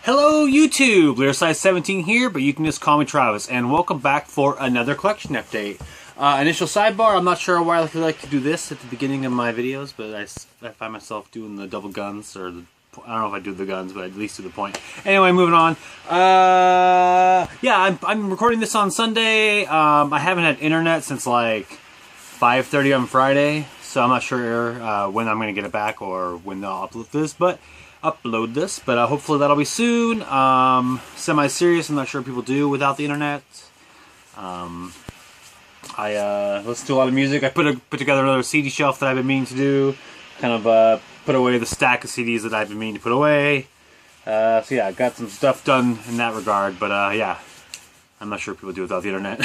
Hello YouTube, Size17 here, but you can just call me Travis, and welcome back for another collection update. Initial sidebar, I'm not sure why I like to do this at the beginning of my videos, but I find myself doing the double guns, or the, I don't know if I do the guns, but at least to the point. Anyway, moving on. Yeah, I'm recording this on Sunday. I haven't had internet since like 5:30 on Friday, so I'm not sure when I'm going to get it back or when they'll upload this, but hopefully that'll be soon. Semi-serious, I'm not sure people do without the internet. I listen to a lot of music. I put together another CD shelf that I've been meaning to do. Kind of put away the stack of CDs that I've been meaning to put away. So yeah, I got some stuff done in that regard, but yeah, I'm not sure people do without the internet.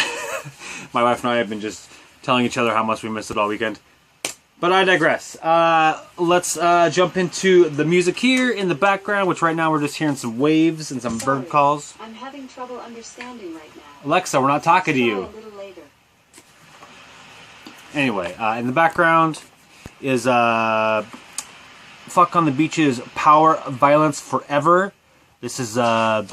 My wife and I have been just telling each other how much we missed it all weekend. But I digress. Let's jump into the music here in the background, which right now we're just hearing some waves and some bird calls. I'm having trouble understanding right now. Alexa, we're not talking to you. A little later. Anyway, in the background is Fuck on the Beach's Power Violence Forever. This is, I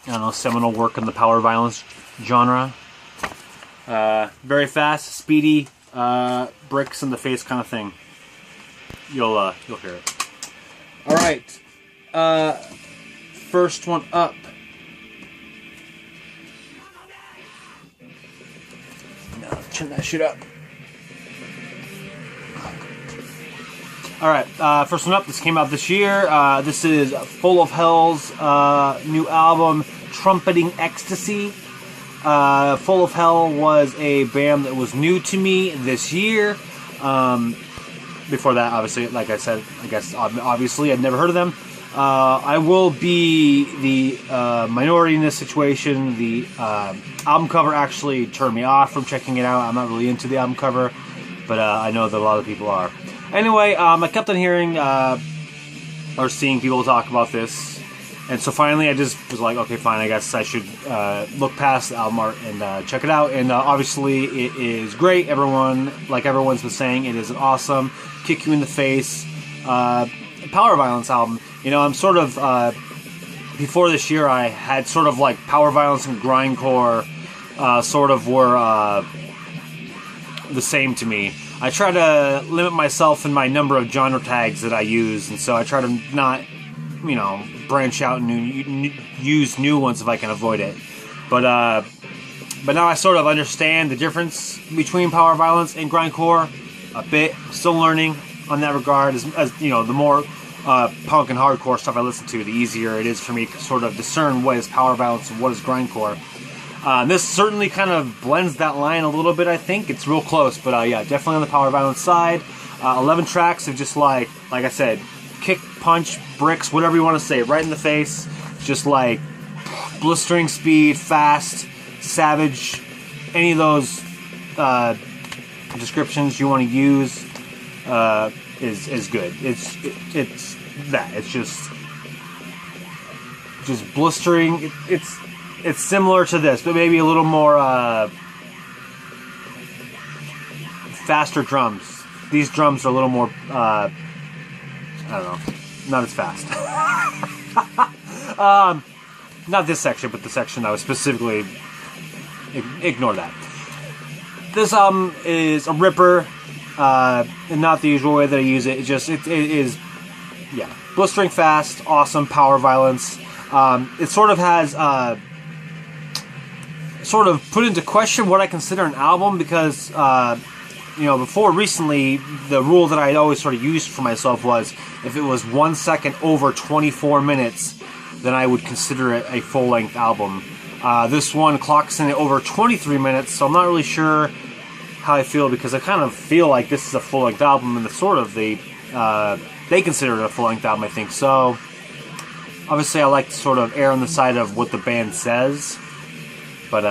don't know, seminal work in the power violence genre. Very fast, speedy, bricks in the face kind of thing. You'll hear it. All right, first one up. Now turn that shit up. All right, first one up. This came out this year. This is Full of Hell's new album, Trumpeting Ecstasy. Full of Hell was a band that was new to me this year. Before that, obviously, like I said, I guess obviously I'd never heard of them. I will be the minority in this situation. The album cover actually turned me off from checking it out. I'm not really into the album cover, but I know that a lot of people are. Anyway, I kept on hearing or seeing people talk about this. And so finally I just was like, okay, fine, I guess I should look past the album art and check it out. And obviously it is great. Everyone's been saying, it is an awesome, kick you in the face, power violence album. You know, I'm sort of, before this year I had sort of like power violence and grindcore sort of were the same to me. I try to limit myself in my number of genre tags that I use, and so I try to not, you know, branch out and use new ones if I can avoid it. But now I sort of understand the difference between power violence and grindcore a bit. Still learning on that regard. As you know, the more punk and hardcore stuff I listen to, the easier it is for me to sort of discern what is power violence and what is grindcore. This certainly kind of blends that line a little bit, I think. It's real close, but yeah, definitely on the power violence side. 11 tracks of just like I said, kick, punch, bricks, whatever you want to say, right in the face. Just like blistering speed, fast, savage, any of those descriptions you want to use is good. It's that. It's just blistering. It's similar to this, but maybe a little more faster drums. These drums are a little more, I don't know, not as fast. Not this section, but the section I was specifically, ignore that. This album is a ripper, and not the usual way that I use it. It is, yeah, blistering fast, awesome power violence. It sort of has, sort of put into question what I consider an album, because you know, before recently, the rule that I always sort of used for myself was if it was 1 second over 24 minutes, then I would consider it a full-length album. This one clocks in at over 23 minutes, so I'm not really sure how I feel, because I kind of feel like this is a full-length album, and the sort of they consider it a full-length album, I think. So obviously I like to sort of err on the side of what the band says. But,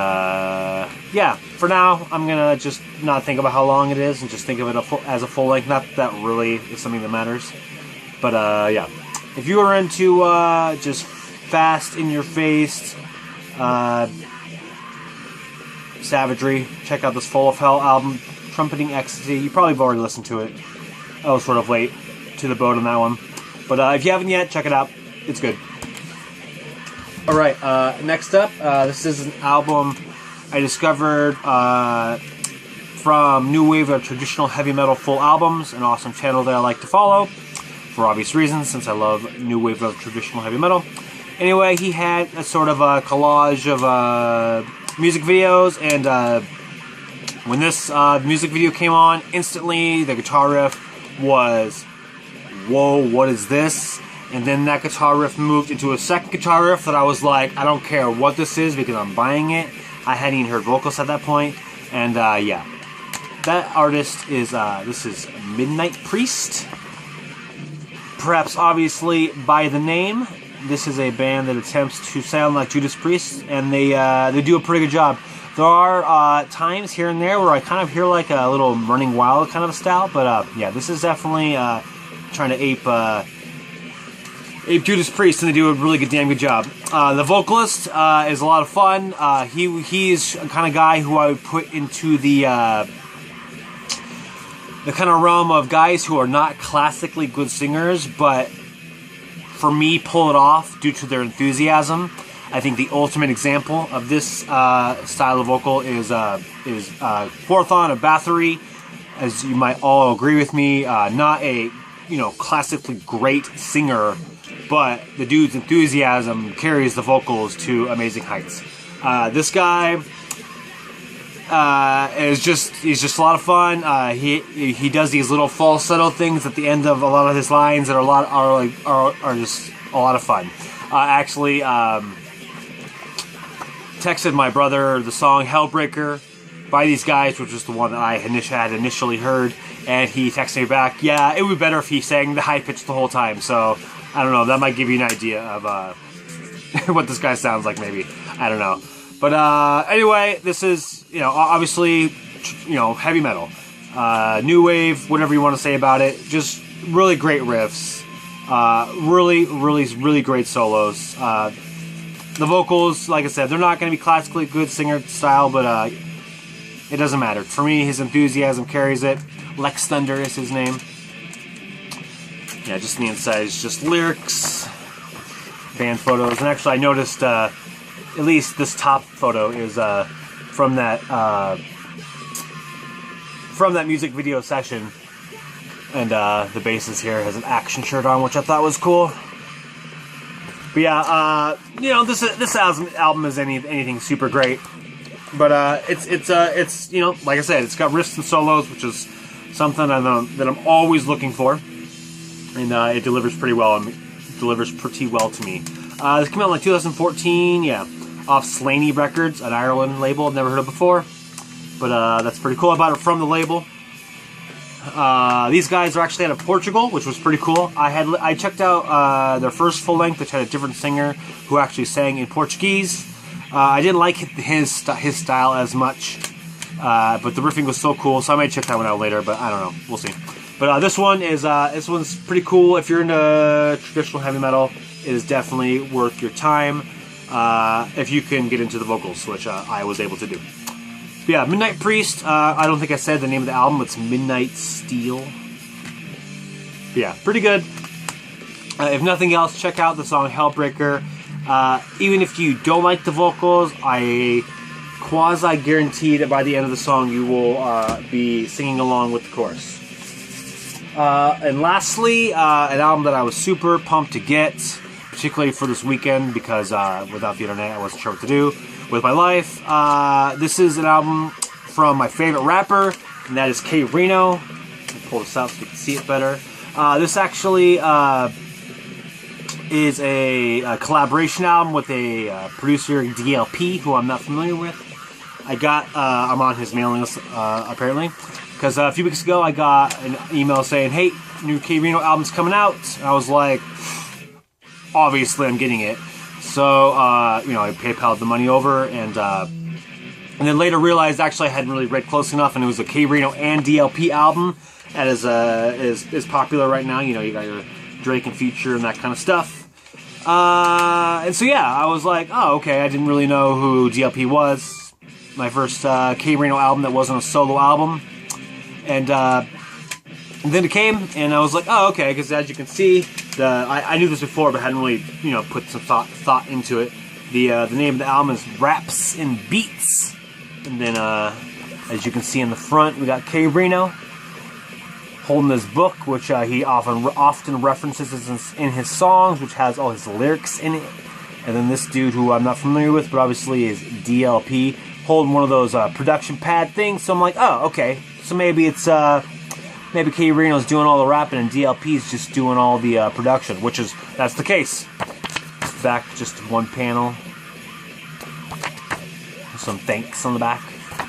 yeah, for now, I'm going to just not think about how long it is and just think of it as a full length. Not that really is something that matters. But, yeah, if you are into just fast, in-your-face savagery, check out this Full of Hell album, Trumpeting Ecstasy. You probably have already listened to it. I was sort of late to the boat on that one. But if you haven't yet, check it out. It's good. Alright, next up, this is an album I discovered from New Wave of Traditional Heavy Metal Full Albums, an awesome channel that I like to follow, for obvious reasons, since I love New Wave of Traditional Heavy Metal. Anyway, he had a sort of a collage of music videos, and when this music video came on, instantly the guitar riff was, whoa, what is this? And then that guitar riff moved into a second guitar riff that I was like, I don't care what this is because I'm buying it. I hadn't even heard vocals at that point. And yeah, that artist is, this is Midnight Priest. Perhaps obviously by the name, this is a band that attempts to sound like Judas Priest, and they do a pretty good job. There are times here and there where I kind of hear like a little Running Wild kind of a style, but yeah, this is definitely trying to ape Judas Priest, and they do a really damn good job. The vocalist is a lot of fun. He's a kind of guy who I would put into the kind of realm of guys who are not classically good singers, but for me, pull it off due to their enthusiasm. I think the ultimate example of this style of vocal is Quorthon of Bathory. As you might all agree with me, not a classically great singer, but the dude's enthusiasm carries the vocals to amazing heights. This guy he's just a lot of fun. He does these little falsetto things at the end of a lot of his lines that are just a lot of fun. Actually, texted my brother the song Hellbreaker by these guys, which was the one that I had initially heard, and he texted me back, yeah, it would be better if he sang the high pitch the whole time. So I don't know, that might give you an idea of what this guy sounds like, maybe. I don't know. But anyway, this is, obviously, heavy metal. New wave, whatever you want to say about it. Just really great riffs. Really great solos. The vocals, like I said, they're not going to be classically good singer style, but it doesn't matter. For me, his enthusiasm carries it. Lex Thunder is his name. Yeah, just on the inside is just lyrics, band photos, and actually I noticed at least this top photo is from that music video session, and the bassist here has an Action shirt on, which I thought was cool. But yeah, this album is anything super great, but it's like I said, it's got riffs and solos, which is something that I'm always looking for. And it delivers pretty well. Delivers pretty well to me. This came out in like 2014. Yeah, off Slaney Records, an Ireland label I've never heard of before. But that's pretty cool. I bought it from the label. These guys are actually out of Portugal, which was pretty cool. I checked out their first full length, which had a different singer who actually sang in Portuguese. I didn't like his style as much, but the riffing was so cool, so I might check that one out later. But I don't know. We'll see. But this one's pretty cool. If you're into traditional heavy metal, it is definitely worth your time if you can get into the vocals, which I was able to do. But yeah, Midnight Priest. I don't think I said the name of the album. It's Midnight Steel. But yeah, pretty good. If nothing else, check out the song Hellbreaker. Even if you don't like the vocals, I quasi-guarantee that by the end of the song you will be singing along with the chorus. And lastly, an album that I was super pumped to get, particularly for this weekend, because without the internet I wasn't sure what to do with my life. This is an album from my favorite rapper, and that is K-Rino. Let me pull this out so you can see it better. This actually is a collaboration album with a producer, DLP, who I'm not familiar with. I'm on his mailing list, apparently. Because a few weeks ago, I got an email saying, hey, new K-Rino album's coming out. And I was like, obviously I'm getting it. So, I PayPal'd the money over, and then later realized actually I hadn't really read close enough, and it was a K-Rino and DLP album that is popular right now. You got your Drake and Future and that kind of stuff. And so yeah, I was like, oh, okay, I didn't really know who DLP was. My first K-Rino album that wasn't a solo album. And then it came, and I was like, oh, okay, because as you can see, I knew this before, but hadn't really, put some thought into it. The name of the album is Rapz-N-Beatz. And then, as you can see in the front, we got K-Rino holding this book, which he often references in his songs, which has all his lyrics in it. And then this dude, who I'm not familiar with, but obviously is DLP, holding one of those production pad things. So I'm like, oh, okay. So maybe it's maybe K-Rino's doing all the rapping and DLP's just doing all the production, that's the case. Back, just one panel. Some thanks on the back.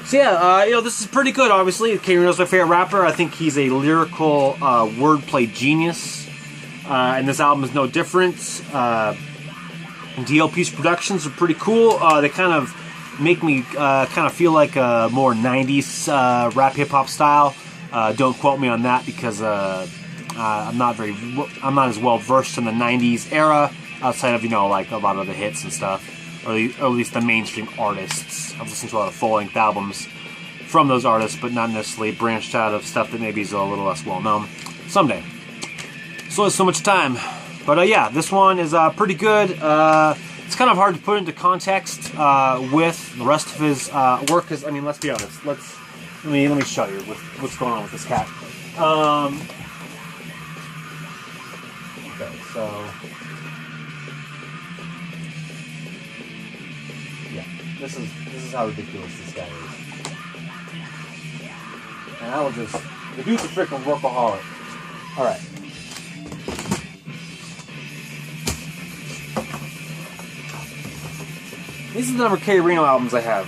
So yeah, this is pretty good, obviously. K-Rino's my favorite rapper. I think he's a lyrical wordplay genius. And this album is no different. DLP's productions are pretty cool. They kind of make me kind of feel like a more 90s rap hip-hop style. Don't quote me on that because I'm not as well versed in the 90s era outside of, like a lot of the hits and stuff. Or at least the mainstream artists. I've listened to a lot of full-length albums from those artists, but not necessarily branched out of stuff that maybe is a little less well-known. Someday. So there's so much time. But yeah, this one is pretty good. It's kind of hard to put into context with the rest of his work, because, I mean, let's be honest. Let me show you what's going on with this cat. Okay, so... This is how ridiculous this guy is. And the dude's a freaking workaholic. Alright. These are the number of K-Rino albums I have.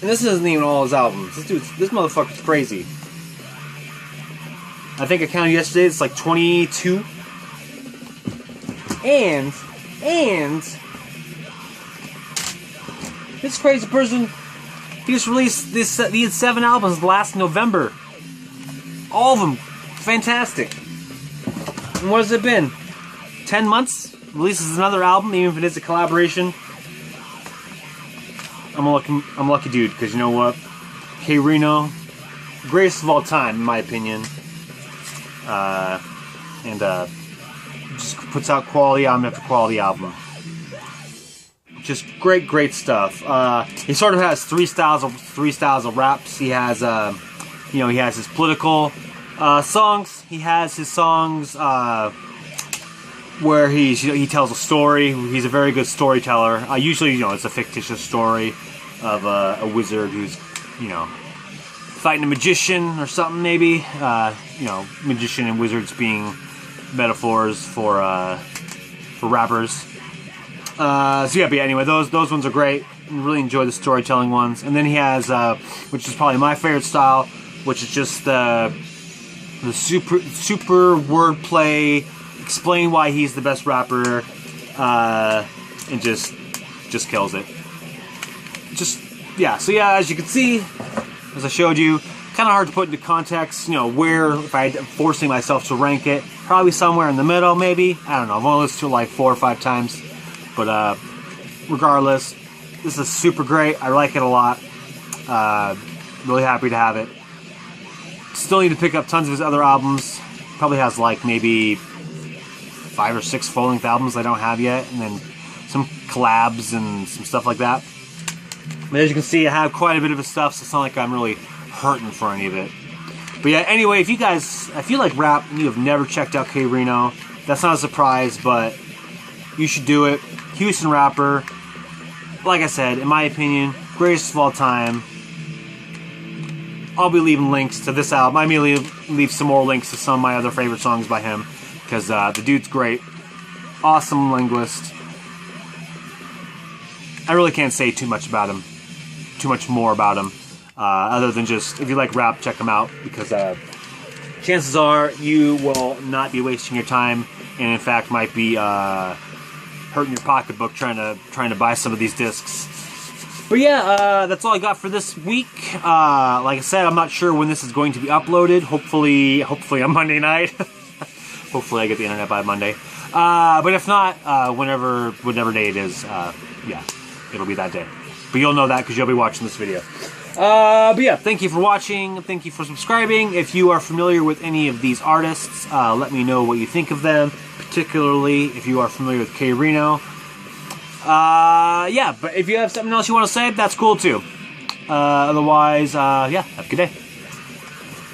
And this isn't even all his albums. This motherfucker's crazy. I think I counted yesterday, it's like 22. And this crazy person, he just released these 7 albums last November. All of them fantastic. And what has it been? 10 months? Releases another album, even if it is a collaboration. I'm a lucky dude, because you know what? K-Rino, greatest of all time, in my opinion. Just puts out quality album after quality album. Just great stuff. He sort of has three styles of raps. He has he has his political songs. He has his songs where he tells a story. He's a very good storyteller. Usually, it's a fictitious story of a wizard who's, fighting a magician or something, maybe. Magician and wizards being metaphors for rappers. But anyway, those ones are great. I really enjoy the storytelling ones. And then he has, which is probably my favorite style, which is just the super wordplay, explain why he's the best rapper, and just kills it. So as you can see, as I showed you, kind of hard to put into context, where, if I'm forcing myself to rank it, probably somewhere in the middle, maybe. I don't know, I've only listened to it like 4 or 5 times. But regardless, this is super great. I like it a lot. Really happy to have it. Still need to pick up tons of his other albums. Probably has like maybe 5 or 6 full-length albums I don't have yet, and then some collabs and some stuff like that. But as you can see, I have quite a bit of his stuff, so it's not like I'm really hurting for any of it. But yeah, anyway, if you like rap and you have never checked out K-Rino, that's not a surprise, but you should do it. Houston rapper. Like I said, in my opinion, greatest of all time. I'll be leaving links to this album. I may leave some more links to some of my other favorite songs by him, because the dude's great. Awesome linguist. I really can't say too much more about him, other than just, if you like rap, check him out, because chances are you will not be wasting your time, and in fact might be hurting your pocketbook trying to buy some of these discs. But yeah, that's all I got for this week. Like I said, I'm not sure when this is going to be uploaded. Hopefully on Monday night. Hopefully I get the internet by Monday. But if not, whatever day it is, yeah, it'll be that day. But you'll know that because you'll be watching this video. But yeah, thank you for watching. Thank you for subscribing. If you are familiar with any of these artists, let me know what you think of them. Particularly if you are familiar with K-Rino. Yeah, but if you have something else you want to say, that's cool too. Otherwise, yeah, have a good day.